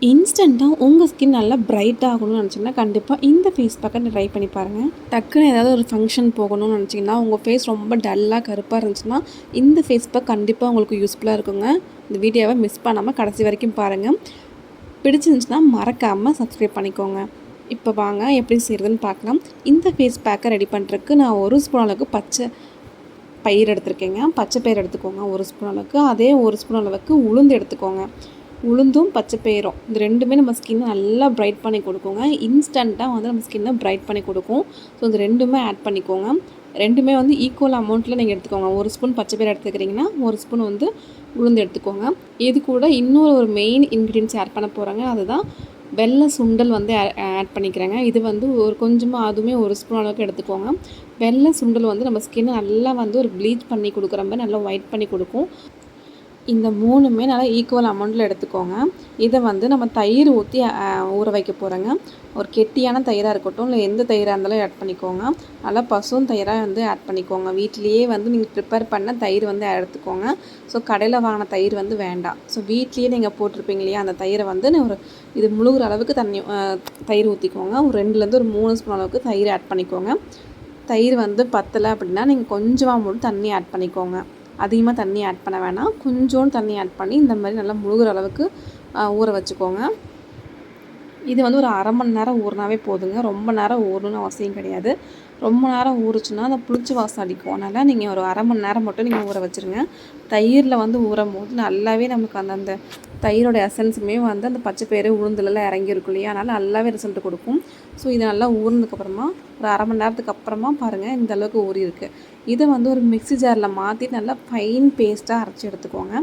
இன்ஸ்டண்ட்டாக உங்கள் ஸ்கின் நல்லா பிரைட் ஆகணும்னு நினச்சிங்கன்னா கண்டிப்பாக இந்த ஃபேஸ் பேக்கை ட்ரை பண்ணி பாருங்கள். டக்குன்னு ஏதாவது ஒரு ஃபங்க்ஷன் போகணும்னு நினச்சிங்கன்னா உங்கள் ஃபேஸ் ரொம்ப டல்லாக கருப்பாக இருந்துச்சுன்னா இந்த ஃபேஸ் பேக் கண்டிப்பாக உங்களுக்கு யூஸ்ஃபுல்லாக இருக்குங்க. இந்த வீடியோவை மிஸ் பண்ணாமல் கடைசி வரைக்கும் பாருங்கள். பிடிச்சிருந்துச்சுன்னா மறக்காமல் சப்ஸ்கிரைப் பண்ணிக்கோங்க. இப்போ வாங்க எப்படி செய்கிறதுன்னு பார்க்கலாம். இந்த ஃபேஸ் பேக்கை ரெடி பண்ணுறதுக்கு நான் 1 ஸ்பூன் அளவுக்கு பச்சை பயிர் எடுத்துருக்கேங்க. பச்சை பயிர் எடுத்துக்கோங்க 1 ஸ்பூன் அளவுக்கு. அதே 1 ஸ்பூன் அளவுக்கு உளுந்து எடுத்துக்கோங்க. உளுந்தும் பச்சை பயிரும் இந்த ரெண்டுமே நம்ம ஸ்கின்னை நல்லா பிரைட் பண்ணி கொடுக்குங்க. இன்ஸ்டண்ட்டாக வந்து நம்ம ஸ்கின்னை பிரைட் பண்ணி கொடுக்கும். ஸோ இந்த ரெண்டுமே ஆட் பண்ணிக்கோங்க. ரெண்டுமே வந்து ஈக்குவல் அமௌண்ட்டில் நீங்கள் எடுத்துக்கோங்க. 1 ஸ்பூன் பச்சை பயிர் எடுத்துக்கிறீங்கன்னா 1 ஸ்பூன் வந்து உளுந்து எடுத்துக்கோங்க. இது கூட இன்னொரு மெயின் இன்க்ரீடியன்ஸ் ஆட் பண்ண போகிறாங்க. அதுதான் வெள்ளை சுண்டல் வந்து ஆட் பண்ணிக்கிறேங்க. இது வந்து ஒரு கொஞ்சமாக அதுவுமே 1 ஸ்பூன் அளவுக்கு எடுத்துக்கோங்க. வெள்ளை சுண்டல் வந்து நம்ம ஸ்கின்னை நல்லா வந்து ஒரு ப்ளீச் பண்ணி கொடுக்குற மாதிரி நல்லா ஒயிட் பண்ணி கொடுக்கும். இந்த 3மே நல்லா ஈக்குவல் அமௌண்ட்டில் எடுத்துக்கோங்க. இதை வந்து நம்ம தயிர் ஊற்றி ஊற வைக்க போகிறோங்க. ஒரு கெட்டியான தயிராக இருக்கட்டும், இல்லை எந்த தயிராக இருந்தாலும் ஆட் பண்ணிக்கோங்க. நல்லா பசும் தயிராக வந்து ஆட் பண்ணிக்கோங்க. வீட்லேயே வந்து நீங்கள் ப்ரிப்பேர் பண்ண தயிர் வந்து எடுத்துக்கோங்க. ஸோ கடையில் வாங்கின தயிர் வந்து வேண்டாம். ஸோ வீட்லேயே நீங்கள் போட்டிருப்பீங்க இல்லையா, அந்த தயிரை வந்து இது முழுகிற அளவுக்கு தயிர் ஊற்றிக்கோங்க. ஒரு 2லேருந்து ஒரு 3 ஸ்பூன் அளவுக்கு தயிர் ஆட் பண்ணிக்கோங்க. தயிர் வந்து பத்தலை அப்படின்னா நீங்கள் கொஞ்சமாக மட்டும் தண்ணி ஆட் பண்ணிக்கோங்க. அதிகமாக தண்ணி ஆட் பண்ண வேணாம். கொஞ்சோண்டு தண்ணி ஆட் பண்ணி இந்த மாதிரி நல்லா முழுகிற அளவுக்கு ஊற வச்சுக்கோங்க. இது வந்து ஒரு 1/2 மணி நேரம் ஊறினாவே போதுங்க. ரொம்ப நேரம் ஊறணும்னு அவசியம் கிடையாது. ரொம்ப நேரம் ஊறுச்சுன்னா அந்த புளிச்சு வாசம் அடிக்கும். அதனால் நீங்கள் ஒரு 1/2 மணி நேரம் மட்டும் நீங்கள் ஊற வச்சுருங்க. தயிரில் வந்து ஊறும் போது நல்லாவே நமக்கு அந்த தயிரோட எசன்ஸுமே வந்து அந்த பச்சை பயிறு உளுந்துலலாம் இறங்கியிருக்கும் இல்லையா, அதனால் நல்லாவே ரிசல்ட் கொடுக்கும். ஸோ இது நல்லா ஊறினதுக்கப்புறமா ஒரு 1/2 மணி நேரத்துக்கு அப்புறமா பாருங்கள் இந்த அளவுக்கு ஊறி இருக்குது. இதை வந்து ஒரு மிக்ஸி ஜாரில் மாற்றி நல்லா ஃபைன் பேஸ்ட்டாக அரைச்சி எடுத்துக்கோங்க.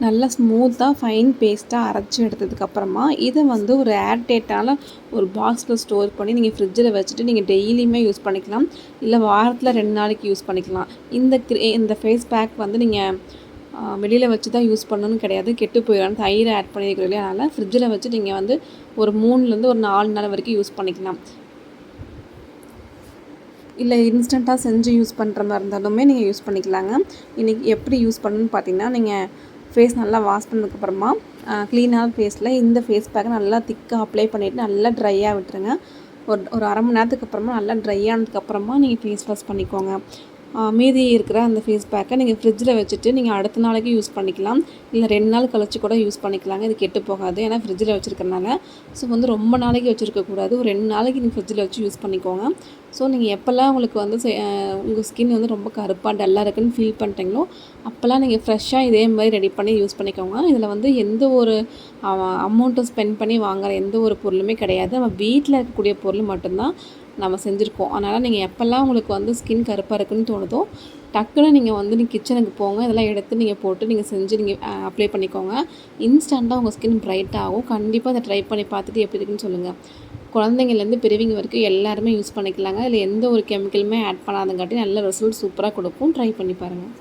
நல்லா ஸ்மூத்தாக ஃபைன் பேஸ்ட்டாக அரைச்சி எடுத்ததுக்கப்புறமா இதை வந்து ஒரு ஏர்டைட்டான ஒரு பாக்ஸில் ஸ்டோர் பண்ணி நீங்கள் ஃப்ரிட்ஜில் வச்சுட்டு நீங்கள் டெய்லியுமே யூஸ் பண்ணிக்கலாம். இல்லை வாரத்தில் 2 நாளைக்கு யூஸ் பண்ணிக்கலாம். இந்த ஃபேஸ் பேக் வந்து நீங்கள் வெளியில் வச்சு தான் யூஸ் பண்ணணும்னு கிடையாது. கெட்டு போயிடும். தயிர் ஆட் பண்ணியிருக்கிறோம் இல்லையா, அதனால் ஃப்ரிட்ஜில் வச்சு நீங்கள் வந்து ஒரு 3லேருந்து ஒரு 4 நாள் வரைக்கும் யூஸ் பண்ணிக்கலாம். இல்லை இன்ஸ்டண்ட்டாக செஞ்சு யூஸ் பண்ணுற மாதிரி இருந்தாலுமே நீங்கள் யூஸ் பண்ணிக்கலாங்க. இன்றைக்கி எப்படி யூஸ் பண்ணணுன்னு பார்த்தீங்கன்னா, நீங்கள் ஃபேஸ் நல்லா வாஷ் பண்ணதுக்கப்புறமா க்ளீனான ஃபேஸில் இந்த ஃபேஸ் பேக்கை நல்லா திக்காக அப்ளை பண்ணிவிட்டு நல்லா ட்ரையாக விட்டுருங்க. ஒரு 1/2 மணி நேரத்துக்கு அப்புறமா நல்லா ட்ரை ஆனதுக்கப்புறமா நீங்கள் ஃபேஸ் வாஷ் பண்ணிக்கோங்க. மீதி இருக்கிற அந்த ஃபேஸ் பேக்கை நீங்கள் ஃப்ரிட்ஜில் வச்சுட்டு நீங்கள் அடுத்த நாளைக்கு யூஸ் பண்ணிக்கலாம். இல்லை 2 நாள் கழிச்சு கூட யூஸ் பண்ணிக்கலாங்க. இது கெட்டு போகாது, ஏன்னா ஃப்ரிட்ஜில் வச்சுருக்கறனால. ஸோ வந்து ரொம்ப நாளைக்கு வச்சுருக்கக்கூடாது. ஒரு 2 நாளைக்கு நீங்கள் ஃப்ரிட்ஜில் வச்சு யூஸ் பண்ணிக்கோங்க. ஸோ நீங்கள் எப்போல்லாம் உங்களுக்கு வந்து உங்கள் ஸ்கின் வந்து ரொம்ப கருப்பாக டல்லாக இருக்குன்னு ஃபீல் பண்ணிட்டீங்களோ அப்போல்லாம் நீங்கள் ஃப்ரெஷ்ஷாக இதே மாதிரி ரெடி பண்ணி யூஸ் பண்ணிக்கோங்க. இதில் வந்து எந்த ஒரு அமௌண்ட்டை ஸ்பெண்ட் பண்ணி வாங்குகிற எந்த ஒரு பொருளுமே கிடையாது. நம்ம வீட்டில் இருக்கக்கூடிய பொருள் மட்டும்தான் நம்ம செஞ்சுருக்கோம். அதனால் நீங்கள் எப்போல்லாம் உங்களுக்கு வந்து ஸ்கின் கருப்பாக இருக்குன்னு தோணுதோ டக்குன்னு நீங்கள் கிச்சனுக்கு போங்க. இதெல்லாம் எடுத்து நீங்கள் போட்டு நீங்கள் செஞ்சு நீங்கள் அப்ளை பண்ணிக்கோங்க. இன்ஸ்டண்ட்டாக உங்கள் ஸ்கின் பிரைட் ஆகும். கண்டிப்பாக அதை ட்ரை பண்ணி பார்த்துட்டு எப்படி இருக்குன்னு சொல்லுங்கள். குழந்தைங்கள்லேருந்து பெரியவங்க வரைக்கும் எல்லாருமே யூஸ் பண்ணிக்கலாங்க. இதில் எந்த ஒரு கெமிக்கலுமே ஆட் பண்ணாதங்காட்டி நல்ல ரிசல்ட் சூப்பராக கொடுக்கும். ட்ரை பண்ணி பாருங்கள்.